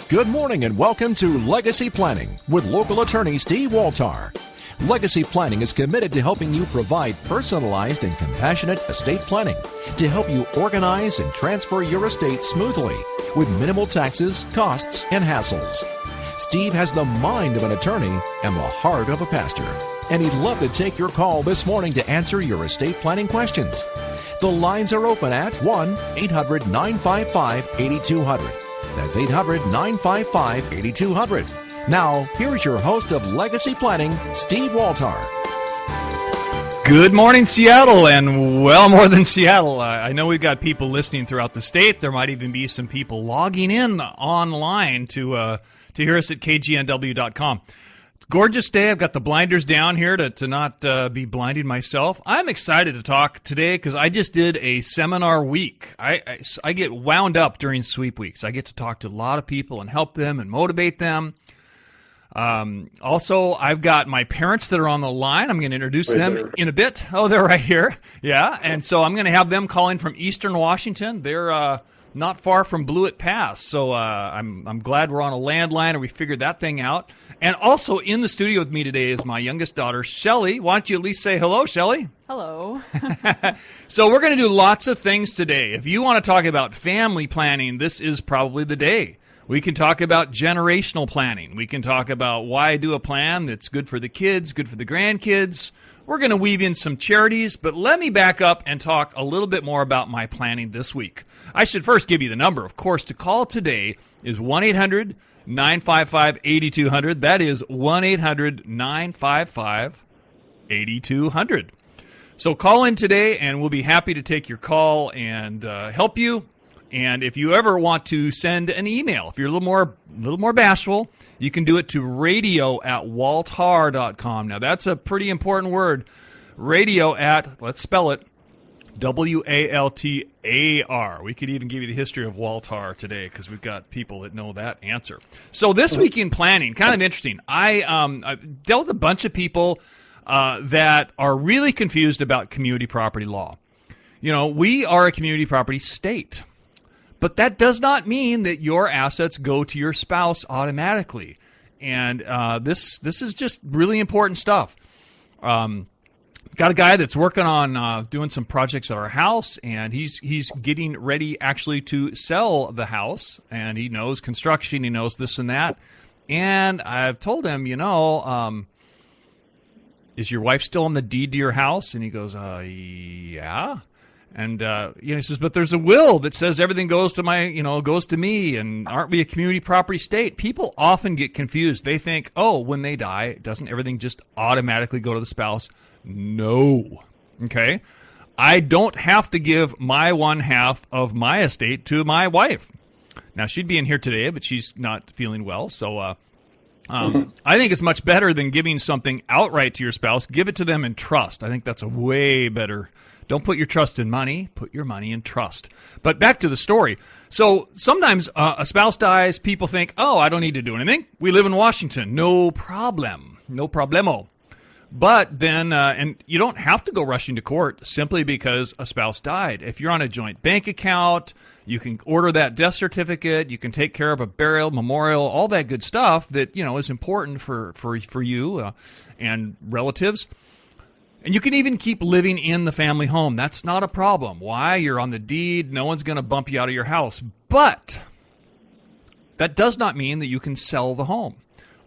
Good morning and welcome to Legacy Planning with local attorney Steve Waltar. Legacy Planning is committed to helping you provide personalized and compassionate estate planning to help you organize and transfer your estate smoothly with minimal taxes, costs, and hassles. Steve has the mind of an attorney and the heart of a pastor, and he'd love to take your call this morning to answer your estate planning questions. The lines are open at 1-800-955-8200. That's 800-955-8200. Now, here's your host of Legacy Planning, Steve Waltar. Good morning, Seattle, and well more than Seattle. I know we've got people listening throughout the state. There might even be some people logging in online to hear us at KGNW.com. It's a gorgeous day. I've got the blinders down here to not be blinding myself. I'm excited to talk today because I just did a seminar week. I get wound up during sweep weeks. I get to talk to a lot of people and help them and motivate them. Also, I've got my parents that are on the line. I'm going to introduce them in a bit. Oh, they're right here. Yeah. And so I'm going to have them calling from Eastern Washington. They're not far from Blewett Pass. So I'm glad we're on a landline and we figured that thing out. And also in the studio with me today is my youngest daughter, Shelly. Why don't you at least say hello, Shelly? Hello. So we're going to do lots of things today. If you want to talk about family planning, this is probably the day. We can talk about generational planning. We can talk about why do a plan that's good for the kids, good for the grandkids. We're going to weave in some charities, but let me back up and talk a little bit more about my planning this week. I should first give you the number. Of course, to call today is 1-800-955-8200. That is 1-800-955-8200. So call in today, and we'll be happy to take your call and help you. And if you ever want to send an email, if you're a little more bashful, you can do it to radio@waltar.com. Now, that's a pretty important word. Radio at, let's spell it, W-A-L-T-A-R. We could even give you the history of Waltar today because we've got people that know that answer. So this week in planning, kind of interesting. I dealt with a bunch of people that are really confused about community property law. You know, we are a community property state. But that does not mean that your assets go to your spouse automatically. And this is just really important stuff. Got a guy that's working on doing some projects at our house, and he's getting ready actually to sell the house. And he knows construction, he knows this and that. And I've told him, is your wife still on the deed to your house? And he goes, yeah. And, he says, but there's a will that says everything goes to goes to me. And aren't we a community property state? People often get confused. They think, when they die, doesn't everything just automatically go to the spouse? No. Okay. I don't have to give my one half of my estate to my wife. Now, she'd be in here today, but she's not feeling well. So, I think it's much better than giving something outright to your spouse. Give it to them in trust. I think that's a way better. Don't put your trust in money. Put your money in trust. But back to the story. So sometimes a spouse dies. People think, I don't need to do anything. We live in Washington. No problem. No problemo. But then, and you don't have to go rushing to court simply because a spouse died. If you're on a joint bank account, you can order that death certificate. You can take care of a burial, memorial, all that good stuff that, is important for you and relatives. And you can even keep living in the family home. That's not a problem. Why? You're on the deed. No one's going to bump you out of your house. But that does not mean that you can sell the home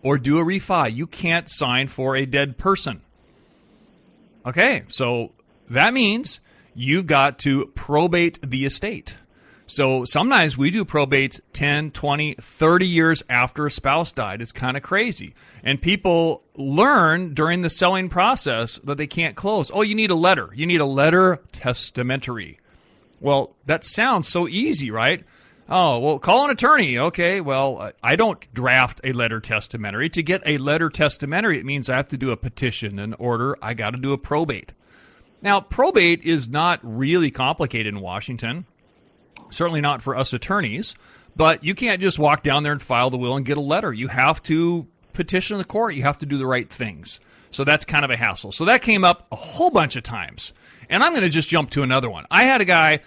or do a refi. You can't sign for a dead person. Okay, so that means you've got to probate the estate. So sometimes we do probates 10, 20, 30 years after a spouse died. It's kind of crazy. And people learn during the selling process that they can't close. You need a letter. You need a letter testamentary. Well, that sounds so easy, right? Call an attorney. Okay, well, I don't draft a letter testamentary. To get a letter testamentary, it means I have to do a petition, an order. I got to do a probate. Now, probate is not really complicated in Washington. Certainly not for us attorneys, but you can't just walk down there and file the will and get a letter. You have to petition the court. You have to do the right things. So that's kind of a hassle. So that came up a whole bunch of times. And I'm going to just jump to another one. I had a guy,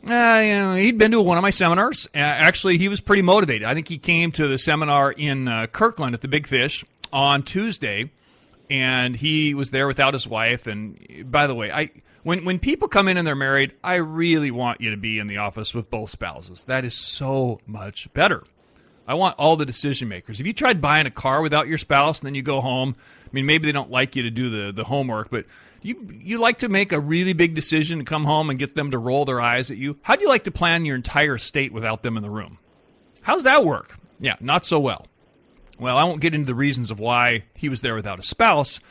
He'd been to one of my seminars. Actually, he was pretty motivated. I think he came to the seminar in Kirkland at the Big Fish on Tuesday, and he was there without his wife. And by the way, when people come in and they're married, I really want you to be in the office with both spouses. That is so much better. I want all the decision makers. If you tried buying a car without your spouse and then you go home, I mean, maybe they don't like you to do the homework, but you like to make a really big decision and come home and get them to roll their eyes at you. How do you like to plan your entire estate without them in the room? How's that work? Yeah, not so well. Well, I won't get into the reasons of why he was there without a spouse,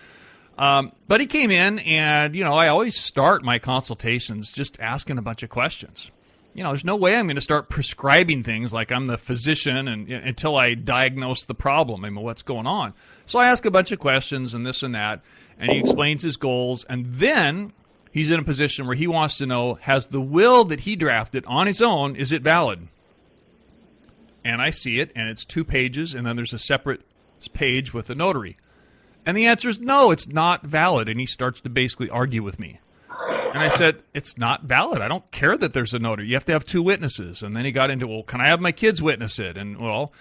but he came in, and, I always start my consultations just asking a bunch of questions. There's no way I'm going to start prescribing things like I'm the physician and until I diagnose the problem. I mean, what's going on? So I ask a bunch of questions and this and that, and he explains his goals, and then he's in a position where he wants to know, has the will that he drafted on his own, is it valid? And I see it, and it's 2 pages, and then there's a separate page with a notary. And the answer is no, it's not valid, and he starts to basically argue with me. And I said, it's not valid. I don't care that there's a notary. You have to have 2 witnesses. And then he got into, well, can I have my kids witness it? And, well,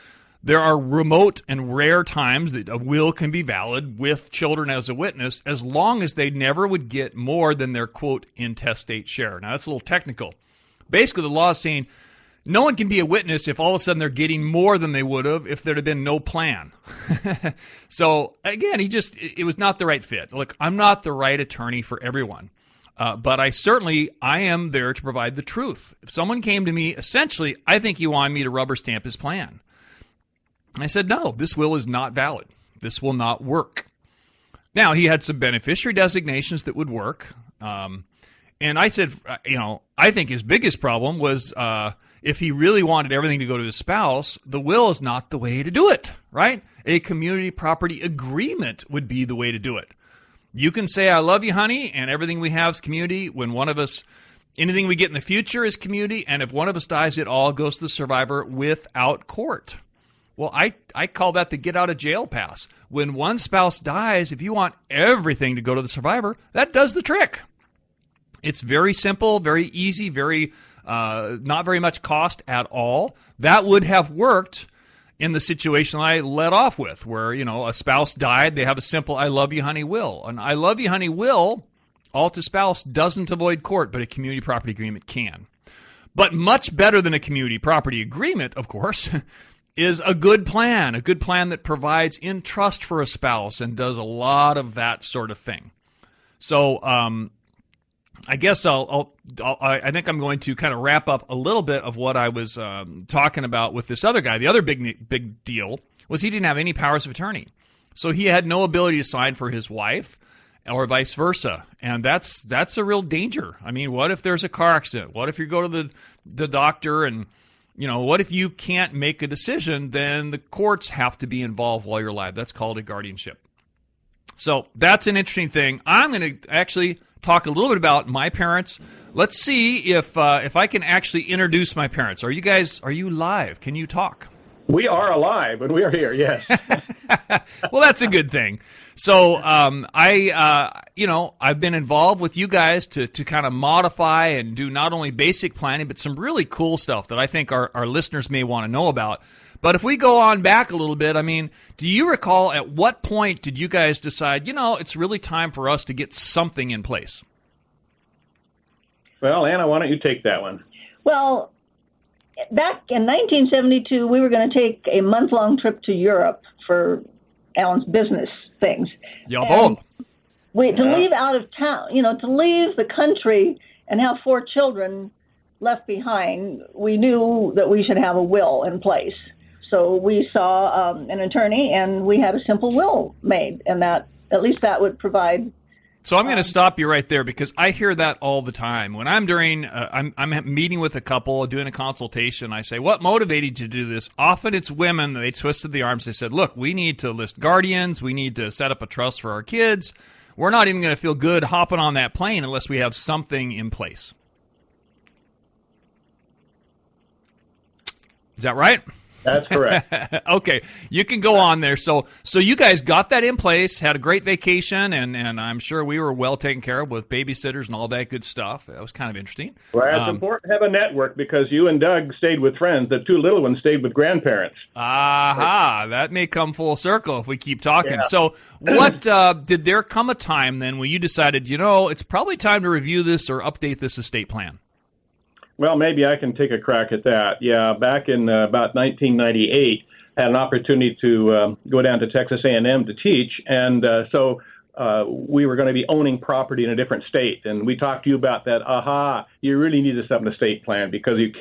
there are remote and rare times that a will can be valid with children as a witness as long as they never would get more than their, quote, intestate share. Now, that's a little technical. Basically, the law is saying no one can be a witness if all of a sudden they're getting more than they would have if there had been no plan. So, again, it was not the right fit. Look, I'm not the right attorney for everyone. But I am there to provide the truth. If someone came to me, essentially, I think he wanted me to rubber stamp his plan. And I said, no, this will is not valid. This will not work. Now, he had some beneficiary designations that would work. And I said, I think his biggest problem was if he really wanted everything to go to his spouse, the will is not the way to do it, right? A community property agreement would be the way to do it. You can say, I love you, honey, and everything we have is community. When one of us, anything we get in the future is community, and if one of us dies, it all goes to the survivor without court. Well, I call that the get out of jail pass. When one spouse dies, if you want everything to go to the survivor, that does the trick. It's very simple, very easy, very not very much cost at all. That would have worked in the situation I led off with, where, a spouse died, they have a simple I love you, honey, will. An I love you, honey, will, all to spouse, doesn't avoid court, but a community property agreement can. But much better than a community property agreement, of course, is a good plan that provides in trust for a spouse and does a lot of that sort of thing. So I guess I think I'm going to kind of wrap up a little bit of what I was talking about with this other guy. The other big deal was he didn't have any powers of attorney. So he had no ability to sign for his wife or vice versa. And that's a real danger. I mean, what if there's a car accident? What if you go to the doctor and, what if you can't make a decision? Then the courts have to be involved while you're alive. That's called a guardianship. So that's an interesting thing. I'm going to actually talk a little bit about my parents. Let's see if I can actually introduce my parents. Are you live? Can you talk? We are alive, and we are here, yes. Well, that's a good thing. So I've been involved with you guys to kind of modify and do not only basic planning, but some really cool stuff that I think our listeners may want to know about. But if we go on back a little bit, I mean, do you recall at what point did you guys decide, it's really time for us to get something in place? Well, Anna, why don't you take that one? Well, back in 1972, we were going to take a month-long trip to Europe for Alan's business things. Jawohl. To leave out of town, to leave the country and have 4 children left behind, we knew that we should have a will in place. So we saw an attorney, and we had a simple will made, and that at least that would provide. So I'm going to stop you right there because I hear that all the time. When I'm I'm meeting with a couple, doing a consultation, I say, what motivated you to do this? Often it's women. They twisted the arms. They said, look, we need to list guardians. We need to set up a trust for our kids. We're not even going to feel good hopping on that plane unless we have something in place. Is that right? That's correct. Okay, you can go on there. So you guys got that in place, had a great vacation, and I'm sure we were well taken care of with babysitters and all that good stuff. That was kind of interesting. Well, it's important to have a network because you and Doug stayed with friends. The two little ones stayed with grandparents. Aha, that may come full circle if we keep talking. Yeah. So what did there come a time then when you decided, it's probably time to review this or update this estate plan? Well, maybe I can take a crack at that. Yeah, back in about 1998, I had an opportunity to go down to Texas A&M to teach, and so we were going to be owning property in a different state. And we talked to you about that. You really need to set an estate plan because you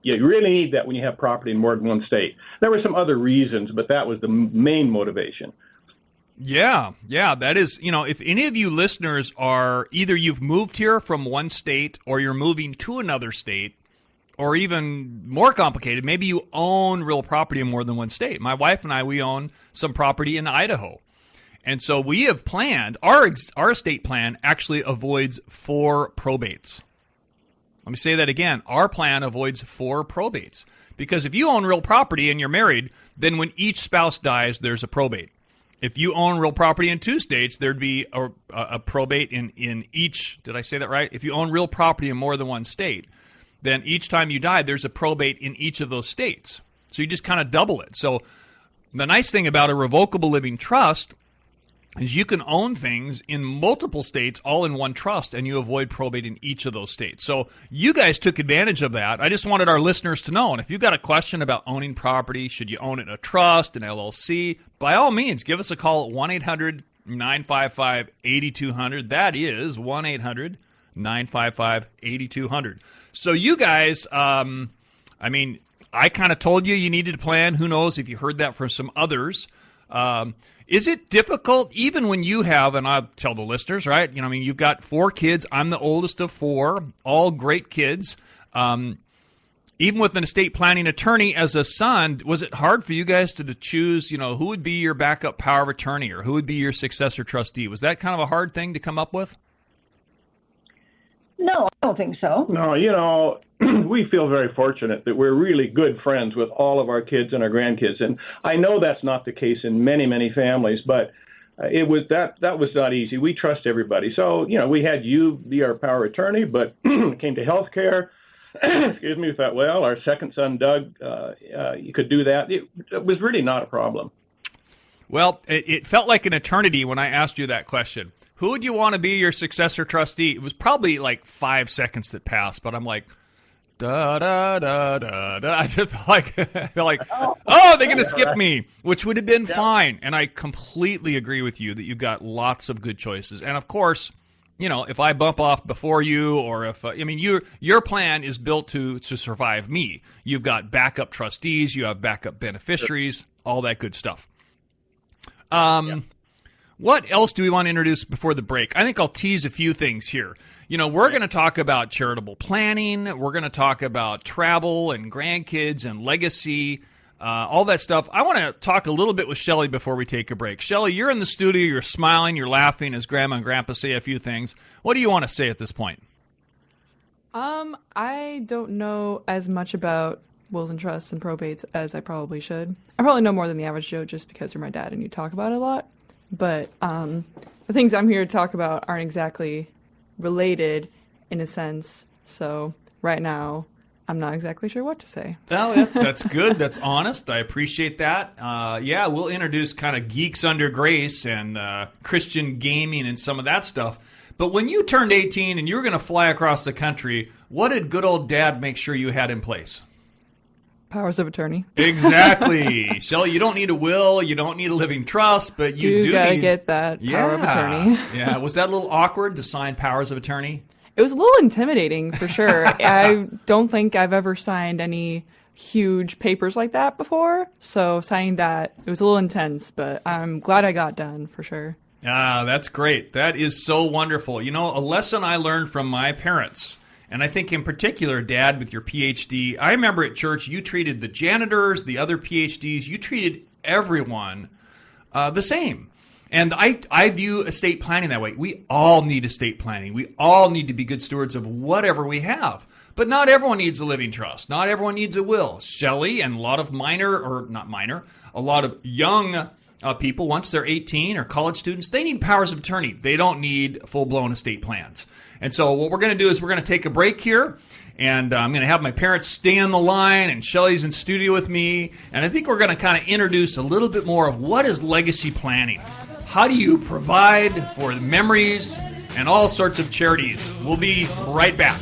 really need that when you have property in more than one state. There were some other reasons, but that was the main motivation. Yeah, that is, if any of you listeners are either you've moved here from one state or you're moving to another state, or even more complicated, maybe you own real property in more than one state. My wife and I, we own some property in Idaho. And so we have planned, our estate plan actually avoids 4 probates. Let me say that again. Our plan avoids 4 probates. Because if you own real property and you're married, then when each spouse dies, there's a probate. If you own real property in 2 states, there'd be a probate in each. Did I say that right? If you own real property in more than one state, then each time you die, there's a probate in each of those states. So you just kind of double it. So the nice thing about a revocable living trust is you can own things in multiple states all in one trust, and you avoid probate in each of those states. So you guys took advantage of that. I just wanted our listeners to know. And if you've got a question about owning property, should you own it in a trust, an LLC, by all means, give us a call at 1-800-955-8200. That is 1-800-955-8200. So you guys, I kind of told you needed a plan. Who knows if you heard that from some others. Is it difficult, even when you have, and I'll tell the listeners, right? You've got 4 kids. I'm the oldest of 4, all great kids. Even with an estate planning attorney as a son, was it hard for you guys to choose, who would be your backup power of attorney or who would be your successor trustee? Was that kind of a hard thing to come up with? No, I don't think so. No, we feel very fortunate that we're really good friends with all of our kids and our grandkids. And I know that's not the case in many, many families, but it was that was not easy. We trust everybody. So, we had you be our power of attorney, but it came to health care. Excuse me, we thought, well, our second son, Doug, you could do that. It was really not a problem. Well, it felt like an eternity when I asked you that question. Who would you want to be your successor trustee? It was probably like 5 seconds that passed, but I'm like, da da da da da. I just felt like, they're going to skip me, which would have been fine. And I completely agree with you that you've got lots of good choices. And of course, if I bump off before you, or if your plan is built to survive me. You've got backup trustees, you have backup beneficiaries, all that good stuff. What else do we want to introduce before the break? I think I'll tease a few things here. We're going to talk about charitable planning. We're going to talk about travel and grandkids and legacy, all that stuff. I want to talk a little bit with Shelley before we take a break. Shelley, you're in the studio. You're smiling. You're laughing as Grandma and Grandpa say a few things. What do you want to say at this point? I don't know as much about wills and trusts and probates as I probably should. I probably know more than the average Joe just because you're my dad and you talk about it a lot. But the things I'm here to talk about aren't exactly related in a sense. So right now, I'm not exactly sure what to say. Well, that's good. That's honest. I appreciate that. We'll introduce kind of Geeks Under Grace and Christian gaming and some of that stuff. But when you turned 18 and you were going to fly across the country, what did good old Dad make sure you had in place? Powers of attorney. Exactly. Shelley, you don't need a will, you don't need a living trust, but you do gotta need... get that power of attorney. Yeah. Was that a little awkward to sign powers of attorney? It was a little intimidating, for sure. I don't think I've ever signed any huge papers like that before. So signing that, it was a little intense, but I'm glad I got done, for sure. Ah, that's great. That is so wonderful. A lesson I learned from my parents, and I think in particular, Dad, with your PhD, I remember at church you treated the janitors, the other PhDs, you treated everyone the same. And I view estate planning that way. We all need estate planning. We all need to be good stewards of whatever we have. But not everyone needs a living trust. Not everyone needs a will. Shelley and a lot of a lot of young people, once they're 18 or college students, they need powers of attorney. They don't need full-blown estate plans. And so what we're going to do is we're going to take a break here. And I'm going to have my parents stay on the line, and Shelley's in studio with me. And I think we're going to kind of introduce a little bit more of what is legacy planning. How do you provide for the memories and all sorts of charities? We'll be right back.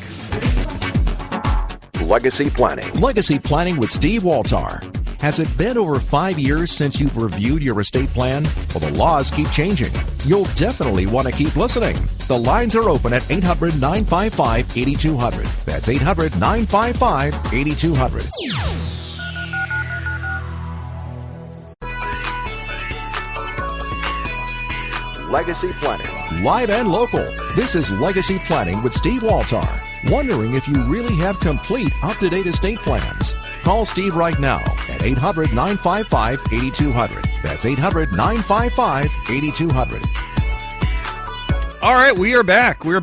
Legacy Planning. Legacy Planning with Steve Waltar. Has it been over 5 years since you've reviewed your estate plan? Well, the laws keep changing. You'll definitely want to keep listening. The lines are open at 800-955-8200. That's 800-955-8200. Legacy Planning. Live and local. This is Legacy Planning with Steve Waltar. Wondering if you really have complete, up-to-date estate plans? Call Steve right now at 800-955-8200. That's 800-955-8200. All right, we are back. We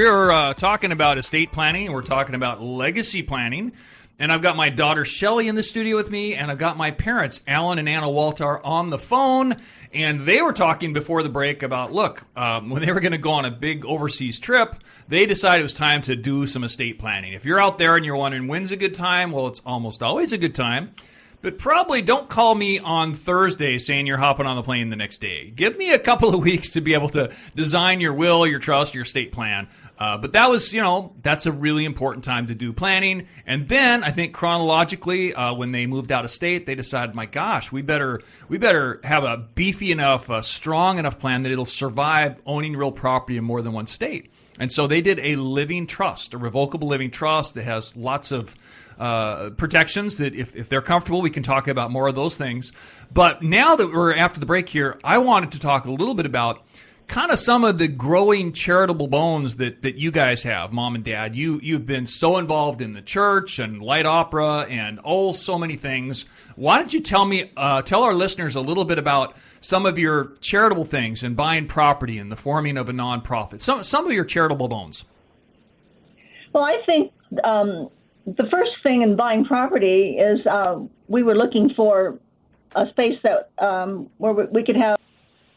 are talking about estate planning. We're talking about legacy planning. And I've got my daughter Shelley in the studio with me, and I've got my parents, Alan and Anna Waltar, on the phone. And they were talking before the break about, look, when they were going to go on a big overseas trip, they decided it was time to do some estate planning. If you're out there and you're wondering when's a good time, well, it's almost always a good time. But probably don't call me on Thursday saying you're hopping on the plane the next day. Give me a couple of weeks to be able to design your will, your trust, your estate plan. But that was, that's a really important time to do planning. And then I think chronologically, when they moved out of state, they decided, my gosh, we better have a beefy enough, strong enough plan that it'll survive owning real property in more than one state. And so they did a living trust, a revocable living trust that has lots of protections that if they're comfortable, we can talk about more of those things. But now that we're after the break here, I wanted to talk a little bit about kind of some of the growing charitable bones that you guys have, Mom and Dad. You've been so involved in the church and light opera and so many things. Why don't you tell our listeners a little bit about some of your charitable things and buying property and the forming of a nonprofit, some of your charitable bones? Well, I think the first thing in buying property is we were looking for a space that where we could have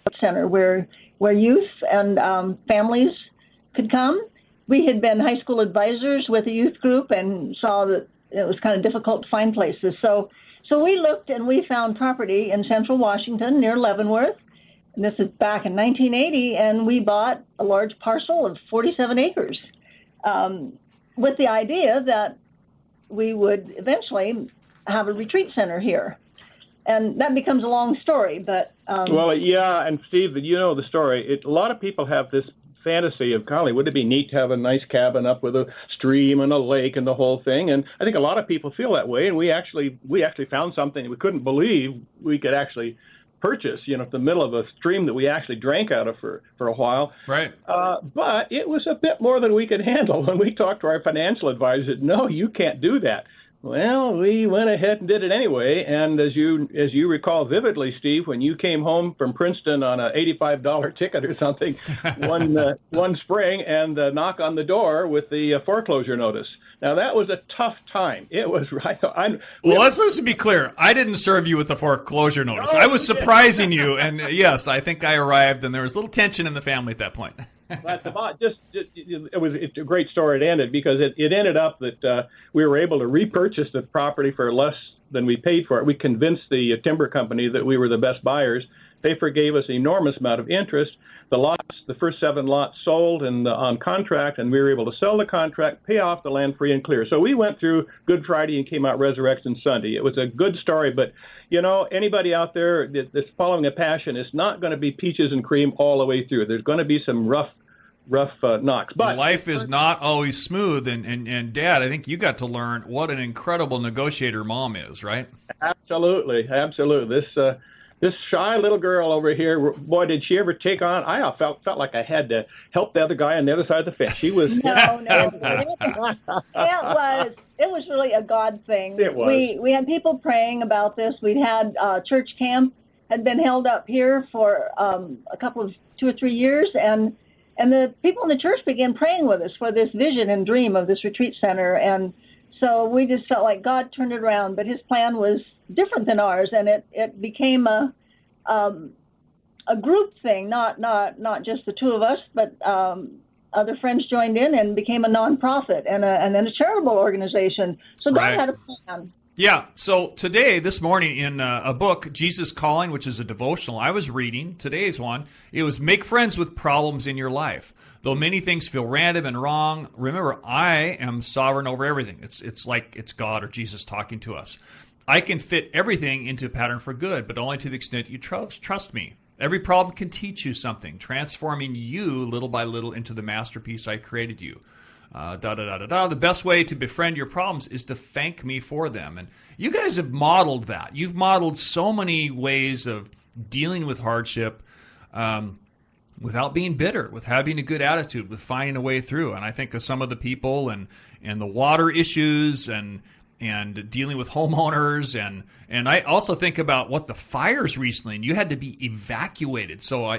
a center where youth and families could come. We had been high school advisors with a youth group and saw that it was kind of difficult to find places. So we looked and we found property in central Washington near Leavenworth. And this is back in 1980, and we bought a large parcel of 47 acres with the idea that we would eventually have a retreat center here. And that becomes a long story, but... Well, yeah, and Steve, you know the story. A lot of people have this fantasy of, golly, would it be neat to have a nice cabin up with a stream and a lake and the whole thing? And I think a lot of people feel that way, and we actually found something we couldn't believe we could actually purchase, the middle of a stream that we actually drank out of for a while. Right. But it was a bit more than we could handle. When we talked to our financial advisor, no, you can't do that. Well, we went ahead and did it anyway, and as you recall vividly, Steve, when you came home from Princeton on a $85 ticket or something, one spring, and the knock on the door with the foreclosure notice. Now, that was a tough time. It was right. Let's be clear. I didn't serve you with the foreclosure notice. I was surprising you, and yes, I think I arrived, and there was a little tension in the family at that point. That's about it's a great story. It ended because it ended up that we were able to repurchase the property for less than we paid for it. We convinced the timber company that we were the best buyers. They forgave us an enormous amount of interest. The first 7 lots sold and on contract, and we were able to sell the contract, pay off the land free and clear. So we went through Good Friday and came out Resurrection Sunday. It was a good story, but anybody out there that's following a passion, it's not going to be peaches and cream all the way through. There's going to be some rough knocks. But life is not always smooth, and Dad, I think you got to learn what an incredible negotiator Mom is, right? Absolutely. This shy little girl over here, boy, did she ever take on? I felt like I had to help the other guy on the other side of the fence. She was no. It was really a God thing. It was. We had people praying about this. We'd had church camp had been held up here for a couple of 2 or 3 years, and the people in the church began praying with us for this vision and dream of this retreat center. And so we just felt like God turned it around, but his plan was different than ours, and it became a group thing, not just the two of us, but other friends joined in and became a nonprofit and then a charitable organization. So God Right. had a plan. Yeah, so this morning, in a book, Jesus Calling, which is a devotional I was reading, today's one, it was Make Friends with Problems in Your Life. Though many things feel random and wrong, remember, I am sovereign over everything. It's like it's God or Jesus talking to us. I can fit everything into a pattern for good, but only to the extent you trust me. Every problem can teach you something, transforming you little by little into the masterpiece I created you. The best way to befriend your problems is to thank me for them. And you guys have modeled that. You've modeled so many ways of dealing with hardship without being bitter, with having a good attitude, with finding a way through. And I think of some of the people and the water issues and dealing with homeowners. And I also think about what the fires recently, and you had to be evacuated. So,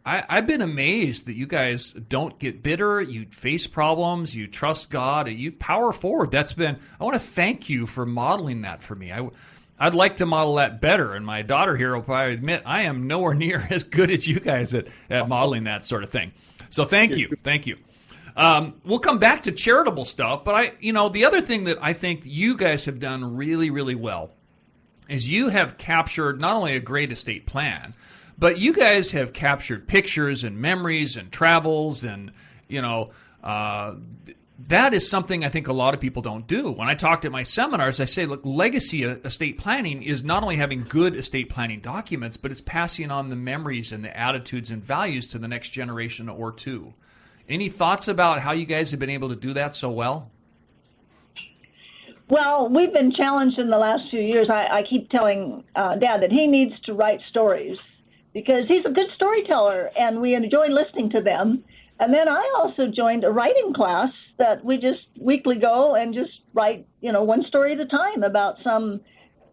I've been amazed that you guys don't get bitter. You face problems. You trust God. You power forward. I want to thank you for modeling that for me. I'd like to model that better. And my daughter here will probably admit I am nowhere near as good as you guys at modeling that sort of thing. So thank you. Thank you. We'll come back to charitable stuff. But the other thing that I think you guys have done really, really well is you have captured not only a great estate plan, but you guys have captured pictures and memories and travels, and that is something I think a lot of people don't do. When I talk at my seminars, I say, look, legacy estate planning is not only having good estate planning documents, but it's passing on the memories and the attitudes and values to the next generation or two. Any thoughts about how you guys have been able to do that so well? Well, we've been challenged in the last few years. I keep telling Dad that he needs to write stories, because he's a good storyteller, and we enjoy listening to them. And then I also joined a writing class that we just weekly go and just write, one story at a time about some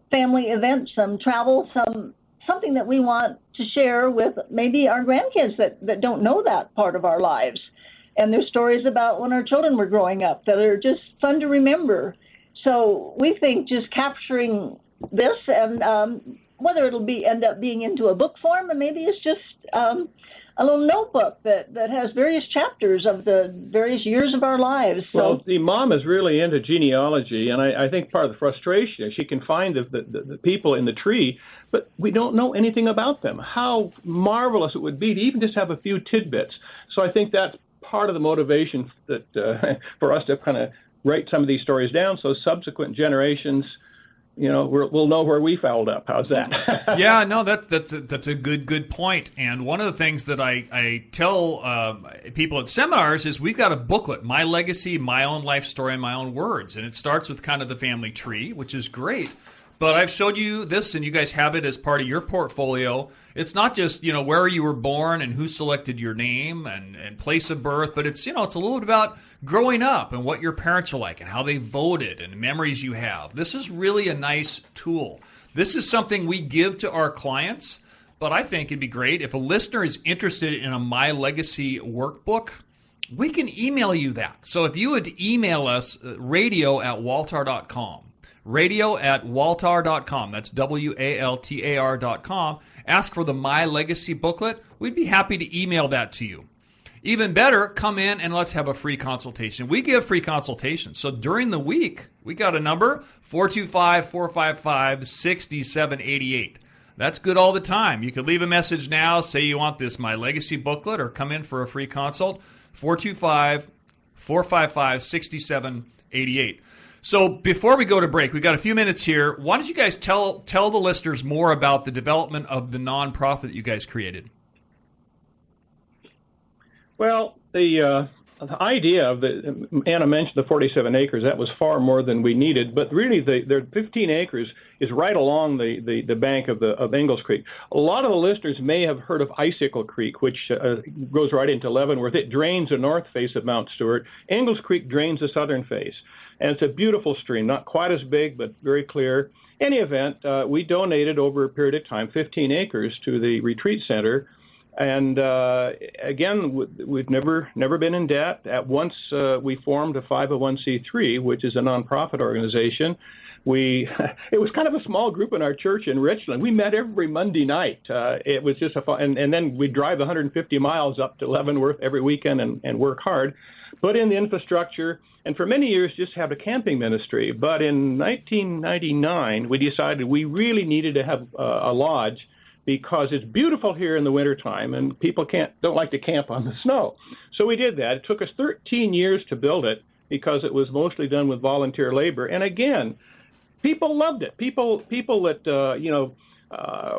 family event, some travel, something that we want to share with maybe our grandkids that don't know that part of our lives. And there's stories about when our children were growing up that are just fun to remember. So we think just capturing this and whether it'll end up being into a book form, and maybe it's just a little notebook that has various chapters of the various years of our lives. So, well, the mom is really into genealogy, and I think part of the frustration is she can find the people in the tree, but we don't know anything about them. How marvelous it would be to even just have a few tidbits. So I think that's part of the motivation that for us to kind of write some of these stories down, so subsequent generations, we'll know where we fouled up. How's that? Yeah, no, that's a good point. And one of the things that I tell people at seminars is we've got a booklet, My Legacy, My Own Life Story in My Own Words. And it starts with kind of the family tree, which is great. But I've showed you this, and you guys have it as part of your portfolio. It's not just, where you were born and who selected your name and place of birth, but it's, it's a little bit about growing up and what your parents are like and how they voted and memories you have. This is really a nice tool. This is something we give to our clients, but I think it'd be great if a listener is interested in a My Legacy workbook, we can email you that. So if you would email us, radio@waltar.com. radio@waltar.com. That's WALTAR.com. Ask for the My Legacy booklet. We'd be happy to email that to you. Even better, come in and let's have a free consultation. We give free consultations. So during the week, we got a number, 425-455-6788. That's good all the time. You could leave a message now, say you want this My Legacy booklet, or come in for a free consult, 425-455-6788. So before we go to break, we've got a few minutes here. Why don't you guys tell the listeners more about the development of the nonprofit that you guys created? Well, the idea of Anna mentioned the 47 acres. That was far more than we needed, but really the 15 acres is right along the bank of Ingalls Creek. A lot of the listeners may have heard of Icicle Creek, which goes right into Leavenworth. It drains the north face of Mount Stewart. Ingalls Creek drains the southern face. And it's a beautiful stream, not quite as big, but very clear. any event, we donated over a period of time 15 acres to the retreat center. And again, we've never been in debt. At once, we formed a 501c3, which is a nonprofit organization. It was kind of a small group in our church in Richland. We met every Monday night. It was just a fun, and then we'd drive 150 miles up to Leavenworth every weekend and work hard, put in the infrastructure, and for many years just have a camping ministry. But in 1999, we decided we really needed to have a lodge, because it's beautiful here in the wintertime and people don't like to camp on the snow. So we did that. It took us 13 years to build it because it was mostly done with volunteer labor. And again, people loved it. People that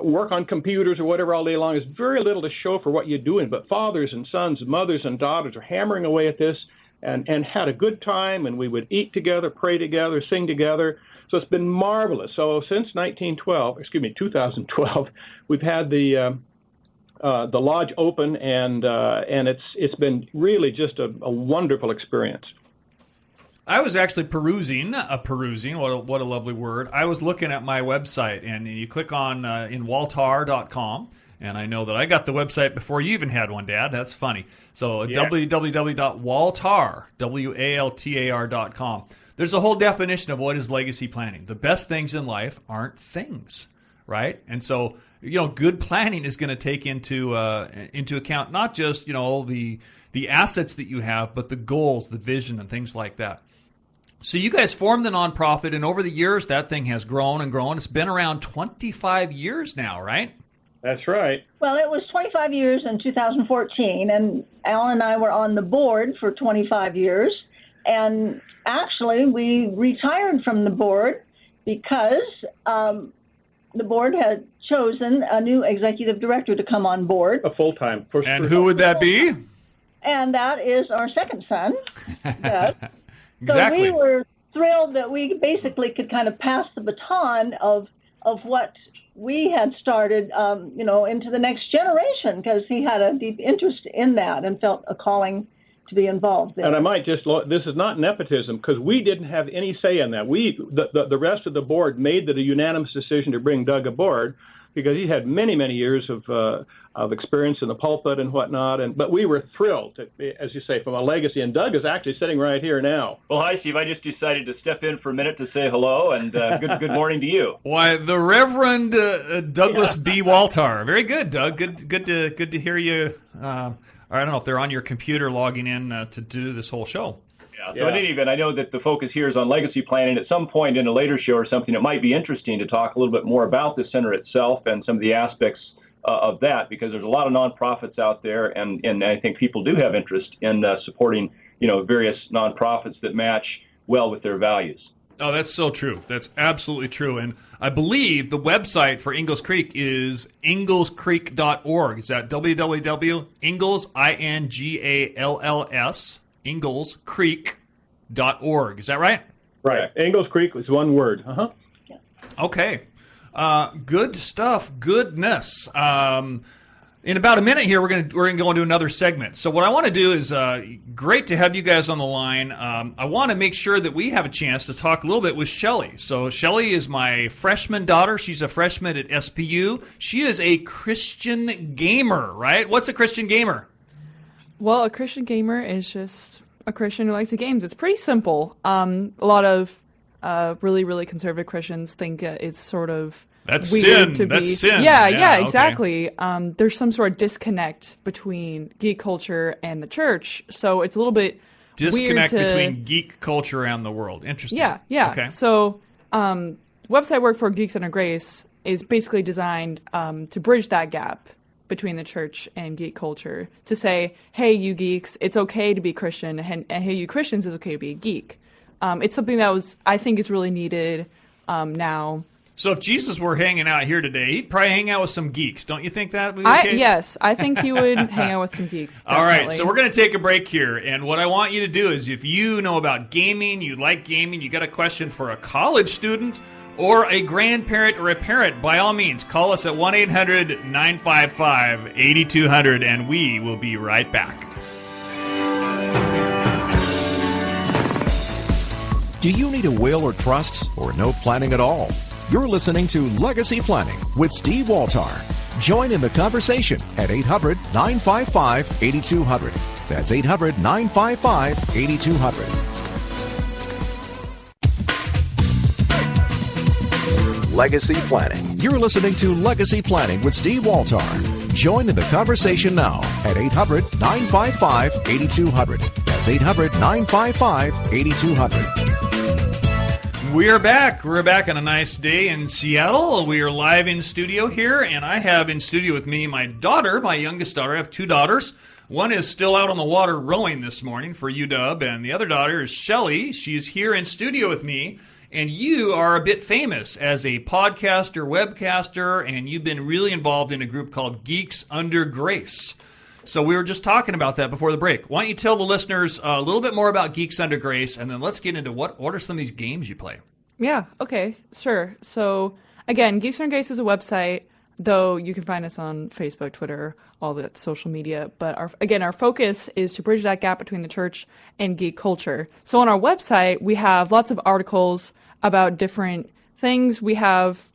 work on computers or whatever all day long, is very little to show for what you're doing. But fathers and sons, mothers and daughters are hammering away at this and had a good time. And we would eat together, pray together, sing together. So it's been marvelous. So since 2012, we've had the lodge open, and it's been really just a wonderful experience. I was actually perusing, what a lovely word. I was looking at my website, and you click on in Waltar.com, and I know that I got the website before you even had one, Dad. That's funny. So www.waltar, WALTAR.com. There's a whole definition of what is legacy planning. The best things in life aren't things, right? And so, good planning is going to take into account not just, the assets that you have, but the goals, the vision, and things like that. So you guys formed the nonprofit, and over the years, that thing has grown and grown. It's been around 25 years now, right? That's right. Well, it was 25 years in 2014, and Alan and I were on the board for 25 years. And actually, we retired from the board because the board had chosen a new executive director to come on board. A full-time. And who would that be? And that is our second son. Exactly. So we were thrilled that we basically could kind of pass the baton of what we had started, into the next generation, because he had a deep interest in that and felt a calling to be involved there. And I might this is not nepotism, because we didn't have any say in that. The rest of the board made the unanimous decision to bring Doug aboard, because he had many, many years of experience in the pulpit and whatnot. But we were thrilled, as you say, from a legacy. And Doug is actually sitting right here now. Well, hi, Steve. I just decided to step in for a minute to say hello, and good morning to you. Why, the Reverend Douglas B. Waltar. Very good, Doug. Good to hear you. I don't know if they're on your computer logging in to do this whole show. Yeah. So in any event, I know that the focus here is on legacy planning. At some point in a later show or something, it might be interesting to talk a little bit more about the center itself and some of the aspects of that, because there's a lot of nonprofits out there, and I think people do have interest in supporting, various nonprofits that match well with their values. Oh, that's so true. That's absolutely true. And I believe the website for Ingalls Creek is inglescreek.org. Is that www.ingalls, INGALLS, inglescreek.org. Is that right? Right. Ingalls Creek is one word. Uh-huh. Yeah. Okay. Good stuff. Goodness. In about a minute here, we're gonna go into another segment. So what I want to do is, great to have you guys on the line. I want to make sure that we have a chance to talk a little bit with Shelley. So Shelley is my freshman daughter. She's a freshman at SPU. She is a Christian gamer, right? What's a Christian gamer? Well, a Christian gamer is just a Christian who likes the games. It's pretty simple. A lot of really, really conservative Christians think it's sort of That's weird sin. to That's be. sin. Yeah, okay. exactly. There's some sort of disconnect between geek culture and the church, so it's a little bit Disconnect weird between geek culture and the world. Interesting. Yeah. Okay. So, website work for Geeks Under Grace is basically designed to bridge that gap between the church and geek culture, to say, hey, you geeks, it's okay to be Christian, and hey, you Christians, it's okay to be a geek. It's something that I think is really needed now. So if Jesus were hanging out here today, he'd probably hang out with some geeks. Don't you think that would be the case? Yes, I think he would hang out with some geeks. All right, definitely. so we're going to take a break here. And what I want you to do is, if you know about gaming, you like gaming, you got a question for a college student or a grandparent or a parent, by all means, call us at 1-800-955-8200, and we will be right back. Do you need a will or trust, or no planning at all? You're listening to Legacy Planning with Steve Waltar. Join in the conversation at 800-955-8200. That's 800-955-8200. Legacy Planning. You're listening to Legacy Planning with Steve Waltar. Join in the conversation now at 800-955-8200. That's 800-955-8200. We are back. We're back on a nice day in Seattle. We are live in studio here, and I have in studio with me my daughter, my youngest daughter. I have two daughters. One is still out on the water rowing this morning for UW, and the other daughter is Shelly. She's here in studio with me. And you are a bit famous as a podcaster, webcaster, and you've been really involved in a group called Geeks Under Grace. So we were just talking about that before the break. Why don't you tell the listeners a little bit more about Geeks Under Grace, and then let's get into what are some of these games you play? Yeah, okay, sure. So, again, Geeks Under Grace is a website, though you can find us on Facebook, Twitter, all that social media. But, our focus is to bridge that gap between the church and geek culture. So on our website, we have lots of articles about different things. We have,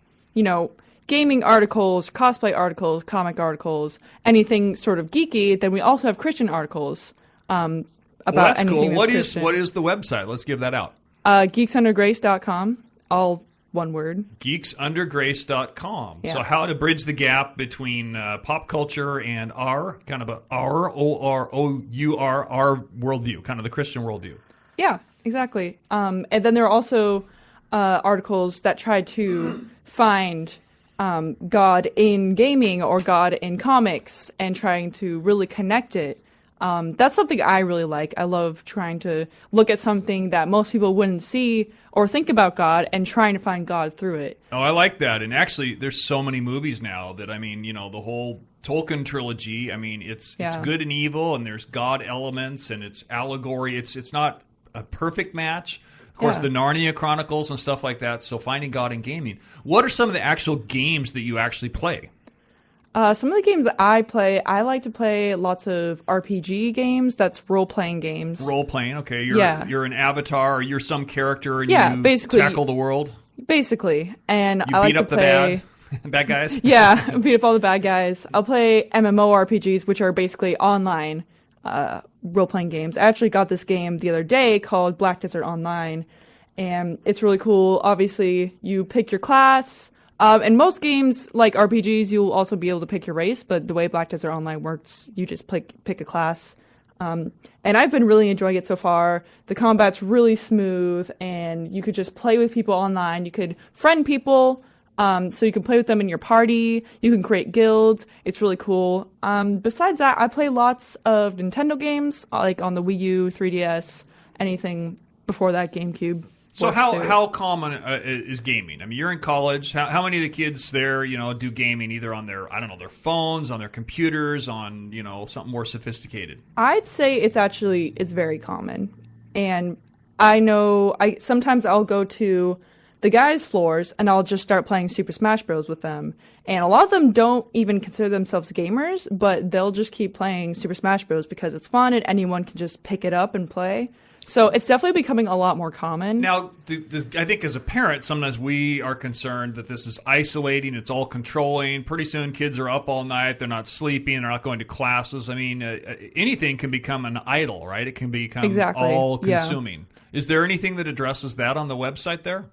gaming articles, cosplay articles, comic articles, anything sort of geeky. Then we also have Christian articles about that's anything cool. that's Christian. What is the website? Let's give that out. Geeksundergrace.com, all one word. Geeksundergrace.com. Yeah. So how to bridge the gap between pop culture and our worldview, kind of the Christian worldview. Yeah, exactly. And then there are also articles that try to find God in gaming or God in comics and trying to really connect it. That's something I really like. I love trying to look at something that most people wouldn't see or think about God and trying to find God through it. Oh, I like that. And actually, there's so many movies now that, the whole Tolkien trilogy, it's good and evil, and there's God elements, and it's allegory. It's not a perfect match. Of course, the Narnia Chronicles and stuff like that. So finding God in gaming. What are some of the actual games that you actually play? Some of the games that I play, I like to play lots of RPG games. That's role-playing games. Role-playing, okay. You're an avatar, or you're some character, and you basically, tackle the world? Basically. And you I like beat up to play... the bad guys? Yeah, beat up all the bad guys. I'll play MMORPGs, which are basically online role-playing games. I actually got this game the other day called Black Desert Online, and it's really cool. Obviously, you pick your class. In most games, like RPGs, you'll also be able to pick your race, but the way Black Desert Online works, you just pick a class. And I've been really enjoying it so far. The combat's really smooth, and you could just play with people online. You could friend people, so you can play with them in your party. You can create guilds. It's really cool. Besides that, I play lots of Nintendo games, like on the Wii U, 3DS, anything before that, GameCube. So how common is gaming? You're in college. How many of the kids there, do gaming either on their phones, on their computers, on, something more sophisticated? I'd say it's very common. And I know sometimes I'll go to the guys' floors and I'll just start playing Super Smash Bros. With them. And a lot of them don't even consider themselves gamers, but they'll just keep playing Super Smash Bros. Because it's fun and anyone can just pick it up and play. So it's definitely becoming a lot more common. Now, I think as a parent, sometimes we are concerned that this is isolating, it's all controlling. Pretty soon kids are up all night, they're not sleeping, they're not going to classes. Anything can become an idol, right? It can become all-consuming. Yeah. Is there anything that addresses that on the website there?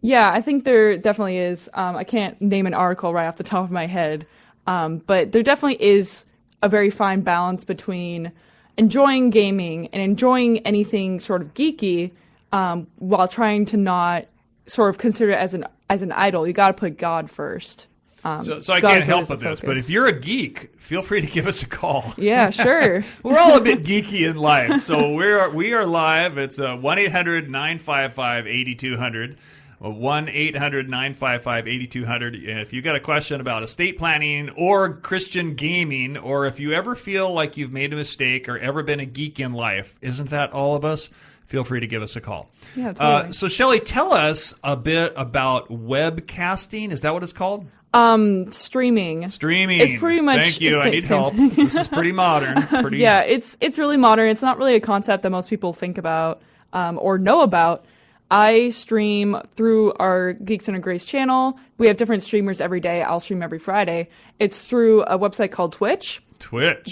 Yeah, I think there definitely is. I can't name an article right off the top of my head, but there definitely is a very fine balance between enjoying gaming and enjoying anything sort of geeky, while trying to not sort of consider it as an idol. You got to put God first. So I can't help with this, but if you're a geek, feel free to give us a call. Yeah, sure. We're all a bit geeky in life, so we are live. It's 1-800-955-8200. 1-800-955-8200. If you got a question about estate planning or Christian gaming, or if you ever feel like you've made a mistake or ever been a geek in life, isn't that all of us? Feel free to give us a call. Yeah, totally. So, Shelley, tell us a bit about webcasting. Is that what it's called? Streaming. Streaming. It's pretty much. Thank you. I need help. This is pretty modern. Yeah, it's really modern. It's not really a concept that most people think about or know about. I stream through our Geeks Under Grace channel. We have different streamers every day. I'll stream every Friday. It's through a website called Twitch.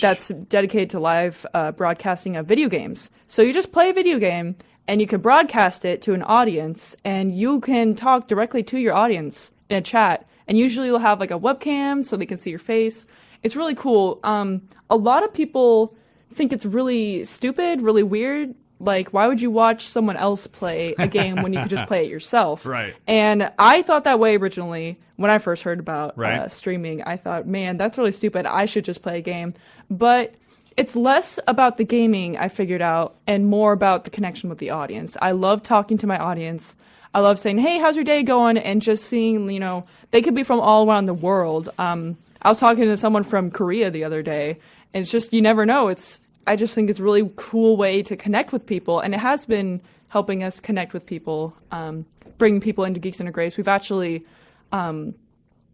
That's dedicated to live broadcasting of video games. So you just play a video game, and you can broadcast it to an audience, and you can talk directly to your audience in a chat. And usually you'll have like a webcam so they can see your face. It's really cool. A lot of people think it's really stupid, really weird. Like, why would you watch someone else play a game when you could just play it yourself? Right. And I thought that way originally when I first heard about streaming. I thought, man, that's really stupid. I should just play a game. But it's less about the gaming, I figured out, and more about the connection with the audience. I love talking to my audience. I love saying, hey, how's your day going? And just seeing, they could be from all around the world. I was talking to someone from Korea the other day, and it's just, you never know. I just think it's a really cool way to connect with people, and it has been helping us connect with people, bringing people into Geeks Under Grace. We've actually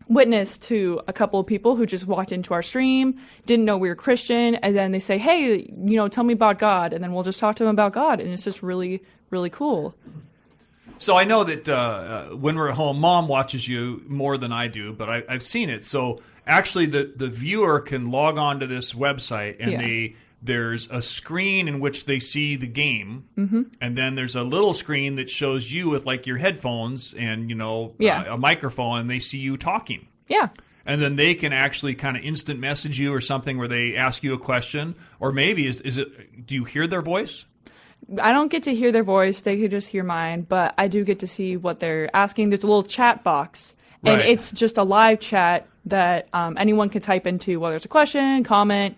witnessed to a couple of people who just walked into our stream, didn't know we were Christian, and then they say, hey, tell me about God, and then we'll just talk to them about God, and it's just really, really cool. So I know that when we're at home, Mom watches you more than I do, but I've seen it. So actually the viewer can log on to this website, and there's a screen in which they see the game, and then there's a little screen that shows you with like your headphones and a microphone, and they see you talking. Yeah. And then they can actually kind of instant message you or something where they ask you a question, or maybe do you hear their voice? I don't get to hear their voice. They could just hear mine, but I do get to see what they're asking. There's a little chat box, and it's just a live chat that anyone can type into, whether it's a question, comment,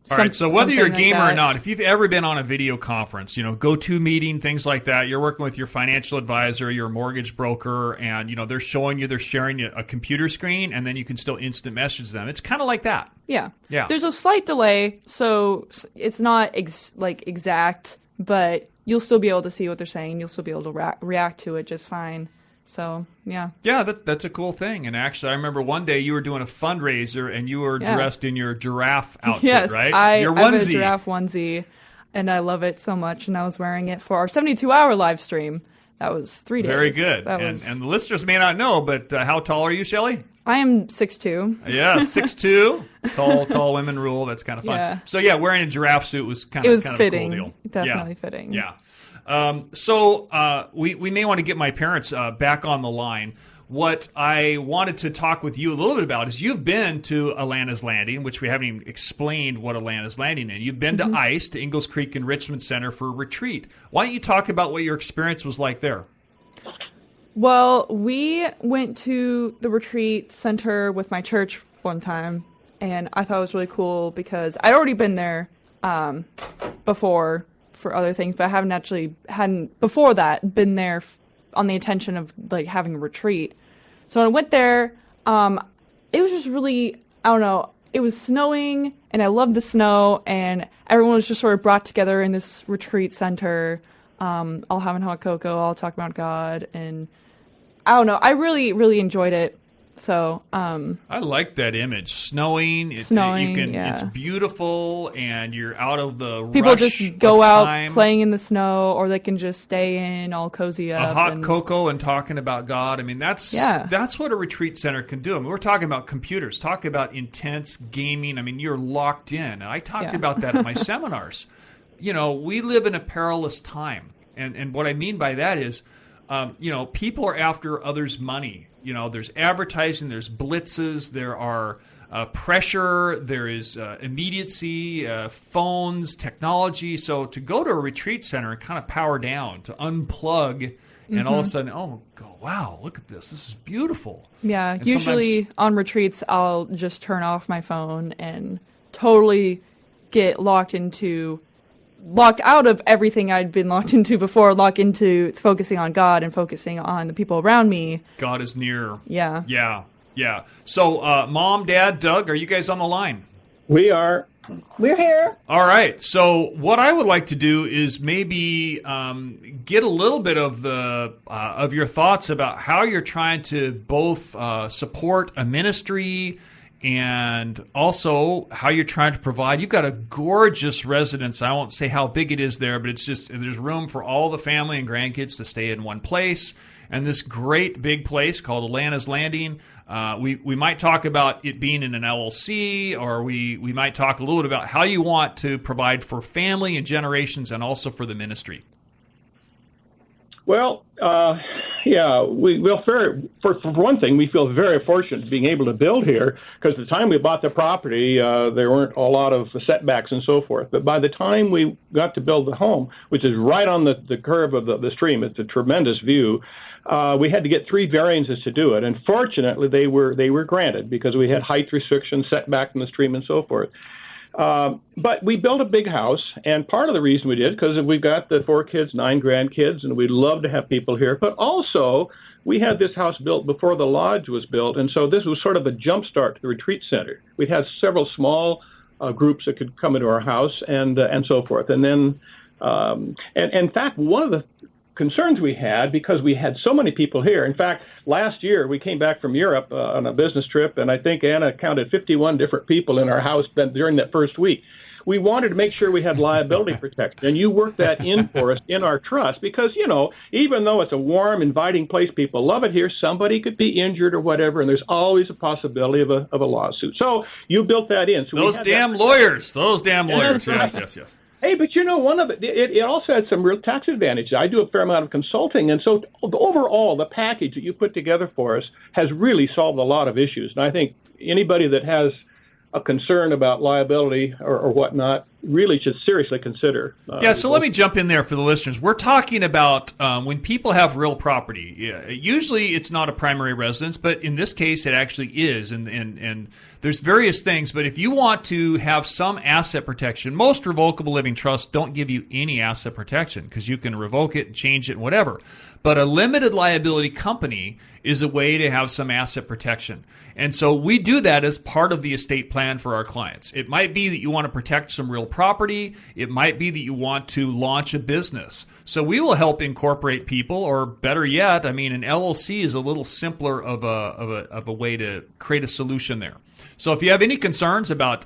All right, so whether you're a gamer or not, if you've ever been on a video conference, go-to meeting, things like that, you're working with your financial advisor, your mortgage broker, and, they're sharing you a computer screen, and then you can still instant message them. It's kind of like that. Yeah. Yeah. There's a slight delay, so it's not exact, but you'll still be able to see what they're saying. You'll still be able to react to it just fine. So, yeah. Yeah, that's a cool thing. And actually, I remember one day you were doing a fundraiser and you were dressed in your giraffe outfit, right? Your onesie. I have a giraffe onesie, and I love it so much. And I was wearing it for our 72-hour live stream. That was 3 days. Very good. And the listeners may not know, but how tall are you, Shelley? I am 6'2". Yeah, 6'2". Tall women rule. That's kind of fun. Yeah. So, wearing a giraffe suit was kind of fitting. A cool deal. Definitely fitting. Yeah. So we may want to get my parents back on the line. What I wanted to talk with you a little bit about is you've been to Atlanta's Landing, which we haven't even explained what Atlanta's Landing is. You've been to ICE, to Ingalls Creek Enrichment Center for a retreat. Why don't you talk about what your experience was like there? Well, we went to the retreat center with my church one time, and I thought it was really cool because I'd already been there before for other things, but I hadn't before that been there on the intention of like having a retreat. So when I went there, it was just really, I don't know, it was snowing and I loved the snow, and everyone was just sort of brought together in this retreat center, all having hot cocoa, all talking about God, and I don't know, I really, really enjoyed it. So I like that image. Snowing, it's beautiful, and you're out of the people rush just go out playing in the snow, or they can just stay in all cozy up. A hot cocoa and talking about God. I mean, that's what a retreat center can do. I mean, we're talking about computers, talking about intense gaming. I mean, you're locked in. And I talked about that at my seminars. We live in a perilous time, and what I mean by that is, people are after others' money. There's advertising, there's blitzes, there are pressure, there is immediacy, phones, technology. So to go to a retreat center and kind of power down, to unplug, and all of a sudden, wow, look at this. This is beautiful. Yeah, and usually on retreats, I'll just turn off my phone and totally get locked out of everything I'd been locked into before, lock into focusing on God and focusing on the people around me. God is near. Yeah. Yeah. So, Mom, Dad, Doug, are you guys on the line? We are. We're here. All right. So what I would like to do is maybe get a little bit of of your thoughts about how you're trying to both support a ministry and also how you're trying to provide. You've got a gorgeous residence. I won't say how big it is there, but it's just there's room for all the family and grandkids to stay in one place. And this great big place called Atlanta's Landing. We might talk about it being in an LLC, or we might talk a little bit about how you want to provide for family and generations and also for the ministry. Well, for one thing, we feel very fortunate being able to build here, because the time we bought the property, there weren't a lot of setbacks and so forth. But by the time we got to build the home, which is right on the curve of the stream, it's a tremendous view. We had to get 3 variances to do it, and fortunately they were granted because we had height restrictions, setback from the stream, and so forth. But we built a big house, and part of the reason we did, because we've got the 4 kids, 9 grandkids, and we'd love to have people here. But also, we had this house built before the lodge was built, and so this was sort of a jump start to the retreat center. We'd have several small groups that could come into our house and so forth. And then, and in fact, one of the concerns we had, because we had so many people here. In fact, last year we came back from Europe on a business trip, and I think Anna counted 51 different people in our house during that first week. We wanted to make sure we had liability protection, and you worked that in for us in our trust, because, even though it's a warm, inviting place, people love it here, somebody could be injured or whatever, and there's always a possibility of a lawsuit. So you built that in. So those damn lawyers. Yes. Hey, but one of it also had some real tax advantages. I do a fair amount of consulting, and so overall, the package that you put together for us has really solved a lot of issues. And I think anybody that has a concern about liability or whatnot really should seriously consider. So let me jump in there for the listeners. We're talking about when people have real property. Usually it's not a primary residence, but in this case it actually is. And there's various things, but if you want to have some asset protection, most revocable living trusts don't give you any asset protection because you can revoke it and change it and whatever. But a limited liability company is a way to have some asset protection. And so we do that as part of the estate plan for our clients. It might be that you want to protect some real property. It might be that you want to launch a business. So we will help incorporate people, or better yet, an LLC is a little simpler of a way to create a solution there. So if you have any concerns about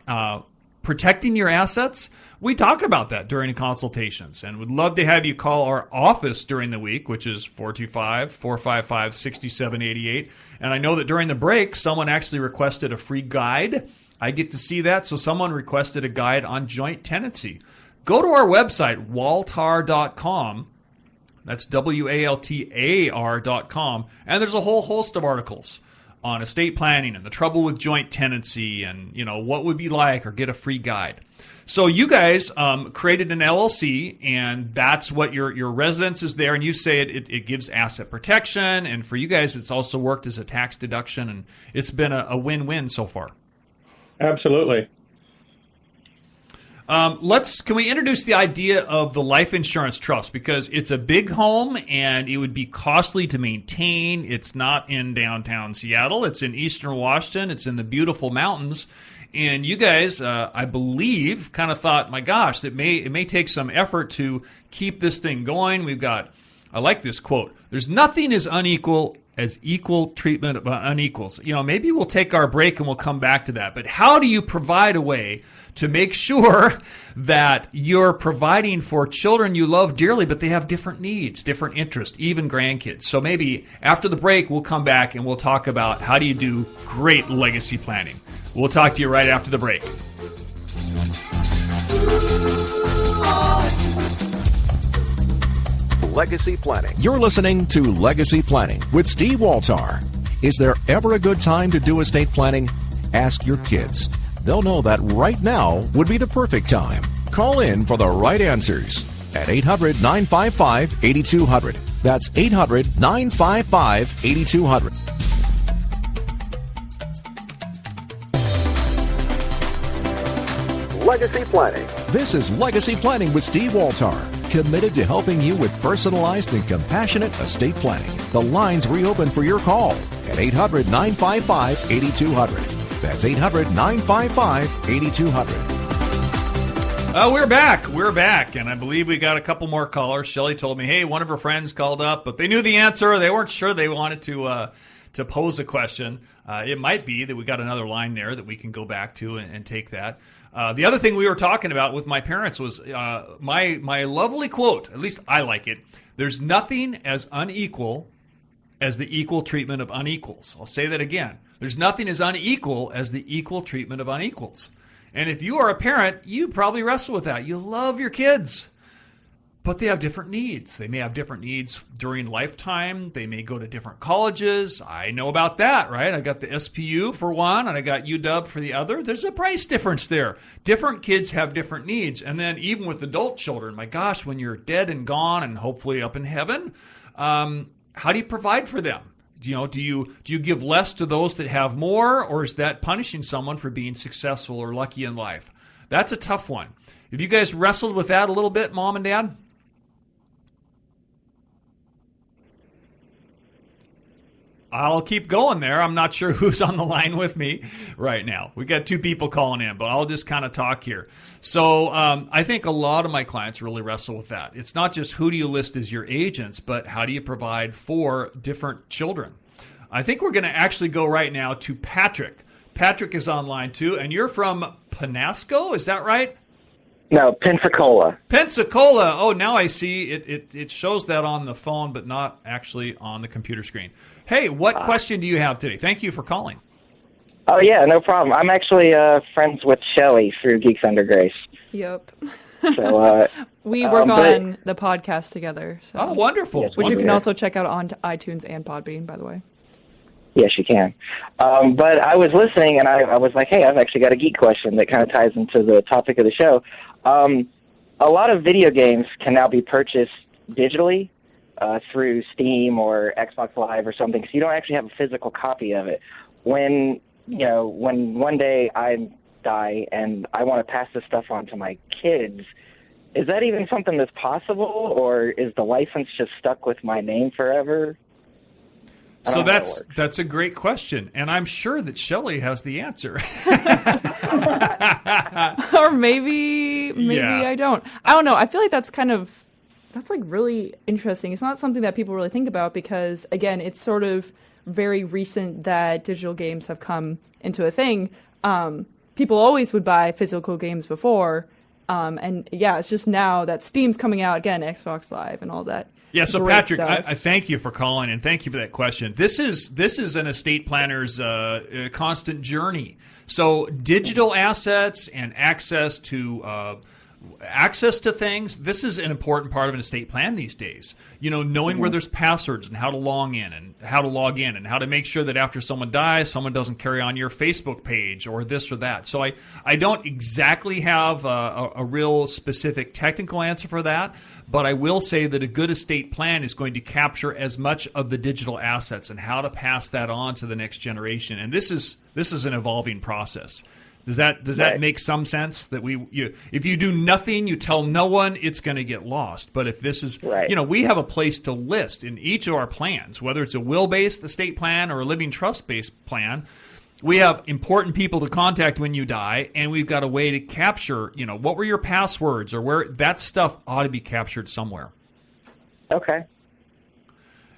protecting your assets, we talk about that during consultations, and would love to have you call our office during the week, which is 425-455-6788. And I know that during the break, someone actually requested a free guide. I get to see that. So someone requested a guide on joint tenancy. Go to our website, waltar.com. That's WALTAR.com. And there's a whole host of articles on estate planning and the trouble with joint tenancy and, what would be like, or get a free guide. So you guys created an LLC, and that's what your residence is there, and you say it gives asset protection, and for you guys it's also worked as a tax deduction, and it's been a win-win so far. Absolutely. Can we introduce the idea of the life insurance trust, because it's a big home and it would be costly to maintain. It's not in downtown Seattle. It's in eastern Washington. It's in the beautiful mountains. And you guys, I believe, kind of thought, my gosh, it may take some effort to keep this thing going. I like this quote, "There's nothing as unequal as equal treatment of unequals." Maybe we'll take our break and we'll come back to that. But how do you provide a way to make sure that you're providing for children you love dearly, but they have different needs, different interests, even grandkids? So maybe after the break, we'll come back and we'll talk about how do you do great legacy planning. We'll talk to you right after the break. Legacy Planning. You're listening to Legacy Planning with Steve Waltar. Is there ever a good time to do estate planning? Ask your kids. They'll know that right now would be the perfect time. Call in for the right answers at 800-955-8200. That's 800-955-8200. Legacy Planning. This is Legacy Planning with Steve Waltar, committed to helping you with personalized and compassionate estate planning. The lines reopen for your call at 800-955-8200. That's 800-955-8200. We're back, and I believe we got a couple more callers. Shelley told me, hey, one of her friends called up, but they knew the answer. They weren't sure they wanted to to pose a question. It might be that we got another line there that we can go back to and take that. The other thing we were talking about with my parents was my lovely quote, at least I like it, there's nothing as unequal as the equal treatment of unequals. I'll say that again. There's nothing as unequal as the equal treatment of unequals. And if you are a parent, you probably wrestle with that. You love your kids, but they have different needs. They may have different needs during lifetime. They may go to different colleges. I know about that, right? I got the SPU for one, and I got UW for the other. There's a price difference there. Different kids have different needs. And then even with adult children, my gosh, when you're dead and gone and hopefully up in heaven, how do you provide for them? Do you give less to those that have more, or is that punishing someone for being successful or lucky in life? That's a tough one. Have you guys wrestled with that a little bit, Mom and Dad? I'll keep going there. I'm not sure who's on the line with me right now. We got 2 people calling in, but I'll just kind of talk here. So I think a lot of my clients really wrestle with that. It's not just who do you list as your agents, but how do you provide for different children? I think we're going to actually go right now to Patrick. Patrick is on line too, and you're from Penasco, is that right? No, Pensacola. Pensacola. Oh, now I see. It shows that on the phone, but not actually on the computer screen. Hey, what question do you have today? Thank you for calling. Oh, yeah, no problem. I'm actually friends with Shelly through Geeks Under Grace. Yep. So we work on the podcast together. So. Oh, wonderful. Yes, which you can also check out on iTunes and Podbean, by the way. Yes, you can. But I was listening, and I was like, hey, I've actually got a geek question that kind of ties into the topic of the show. A lot of video games can now be purchased digitally through Steam or Xbox Live or something, so you don't actually have a physical copy of it. When one day I die and I want to pass this stuff on to my kids, is that even something that's possible, or is the license just stuck with my name forever? So that's a great question, and I'm sure that Shelley has the answer. Or maybe yeah. I don't know. I feel like that's like really interesting. It's not something that people really think about because, again, it's sort of very recent that digital games have come into a thing. People always would buy physical games before, and yeah, it's just now that Steam's coming out again, Xbox Live and all that. Yeah, so Patrick, I thank you for calling and thank you for that question. This is an estate planner's constant journey. So digital assets and access to things, this is an important part of an estate plan these days. Knowing where there's passwords and how to log in and how to make sure that after someone dies, someone doesn't carry on your Facebook page or this or that. So I don't exactly have a real specific technical answer for that, but I will say that a good estate plan is going to capture as much of the digital assets and how to pass that on to the next generation. And this is an evolving process. Does that make some sense? That if you do nothing, you tell no one, it's going to get lost. But if this is, we have a place to list in each of our plans, whether it's a will-based estate plan or a living trust-based plan. We have important people to contact when you die, and we've got a way to capture, what were your passwords or where that stuff ought to be captured somewhere. Okay.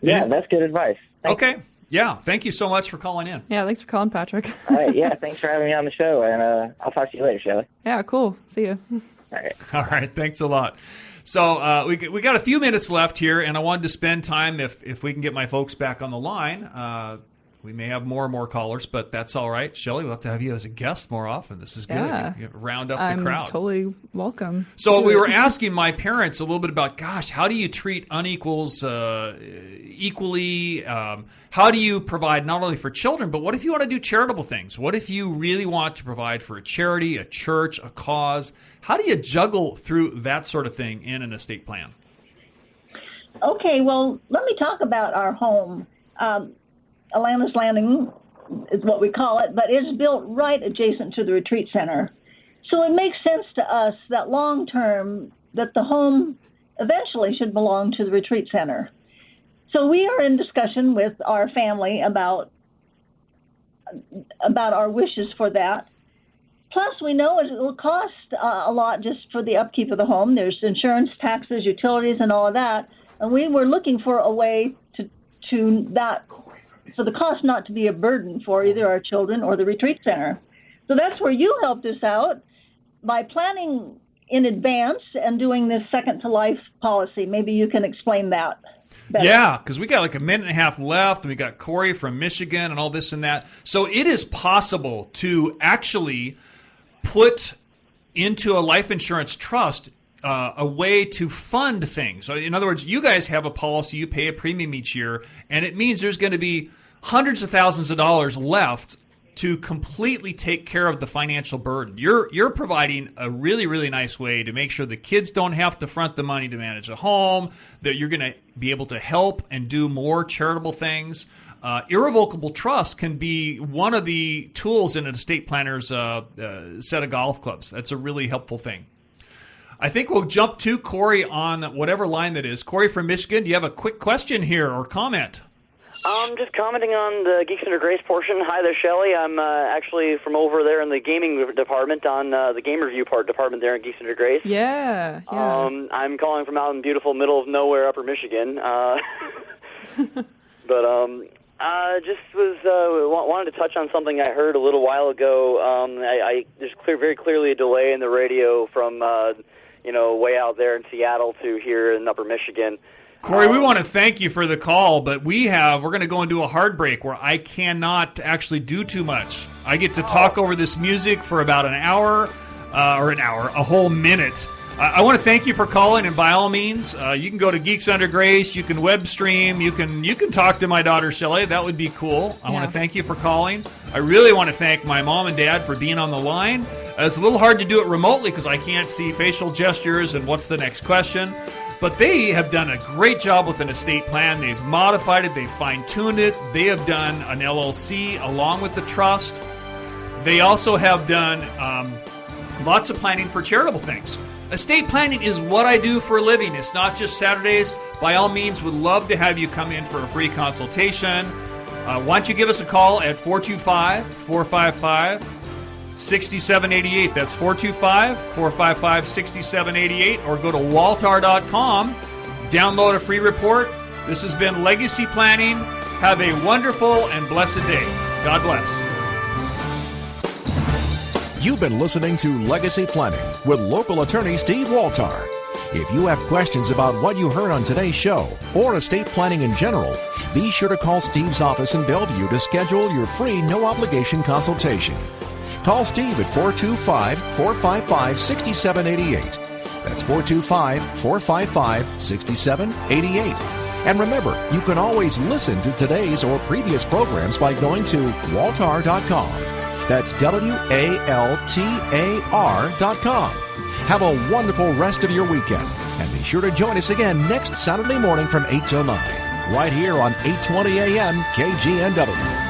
Yeah, that's good advice. Thanks. Okay. Yeah, thank you so much for calling in. Yeah, thanks for calling, Patrick. All right, yeah, thanks for having me on the show, and I'll talk to you later, Shelley. Yeah, cool. See you. All right, thanks a lot. So we got a few minutes left here, and I wanted to spend time, if we can get my folks back on the line. We may have more and more callers, but that's all right. Shelley, we'll have to have you as a guest more often. This is good. Yeah. You round up the crowd. I'm totally welcome. So we were asking my parents a little bit about, how do you treat unequals equally? How do you provide not only for children, but what if you want to do charitable things? What if you really want to provide for a charity, a church, a cause? How do you juggle through that sort of thing in an estate plan? Okay, well, let me talk about our home. Atlantis Landing is what we call it, but it's built right adjacent to the retreat center. So it makes sense to us that long term that the home eventually should belong to the retreat center. So we are in discussion with our family about our wishes for that. Plus, we know it will cost a lot just for the upkeep of the home. There's insurance, taxes, utilities, and all of that. And we were looking for a way to not for the cost not to be a burden for either our children or the retreat center. So that's where you helped us out by planning in advance and doing this Second to Life policy. Maybe you can explain that better. Yeah, because we got like a minute and a half left, and we got Corey from Michigan and all this and that. So it is possible to actually put into a life insurance trust a way to fund things. So in other words, you guys have a policy, you pay a premium each year, and it means there's going to be hundreds of thousands of dollars left to completely take care of the financial burden. You're providing a really, really nice way to make sure the kids don't have to front the money to manage a home, that you're going to be able to help and do more charitable things. Irrevocable trust can be one of the tools in an estate planner's set of golf clubs. That's a really helpful thing. I think we'll jump to Corey on whatever line that is. Corey from Michigan, do you have a quick question here or comment? Just commenting on the Geeks Under Grace portion. Hi there, Shelley. I'm actually from over there in the gaming department on the Game Review department there in Geeks Under Grace. Yeah. I'm calling from out in beautiful middle of nowhere, Upper Michigan. But just was wanted to touch on something I heard a little while ago. There's very clearly a delay in the radio from way out there in Seattle to here in Upper Michigan. Corey, we want to thank you for the call, but we're going to go into a hard break where I cannot actually do too much. I get to talk over this music for about an hour, a whole minute. I want to thank you for calling, and by all means, you can go to Geeks Under Grace, you can web stream, you can talk to my daughter Shelley. That would be cool. I want to thank you for calling. I really want to thank my mom and dad for being on the line. It's a little hard to do it remotely because I can't see facial gestures and what's the next question. But they have done a great job with an estate plan. They've modified it. They've fine-tuned it. They have done an LLC along with the trust. They also have done lots of planning for charitable things. Estate planning is what I do for a living. It's not just Saturdays. By all means, would love to have you come in for a free consultation. Why don't you give us a call at 425-455-6788. That's 425-455-6788. Or go to waltar.com. Download a free report. This has been Legacy Planning. Have a wonderful and blessed day. God bless. You've been listening to Legacy Planning with local attorney Steve Waltar. If you have questions about what you heard on today's show or estate planning in general, be sure to call Steve's office in Bellevue to schedule your free no-obligation consultation. Call Steve at 425-455-6788. That's 425-455-6788. And remember, you can always listen to today's or previous programs by going to waltar.com. That's WALTAR.com. Have a wonderful rest of your weekend. And be sure to join us again next Saturday morning from 8 till 9, right here on 820 AM KGNW.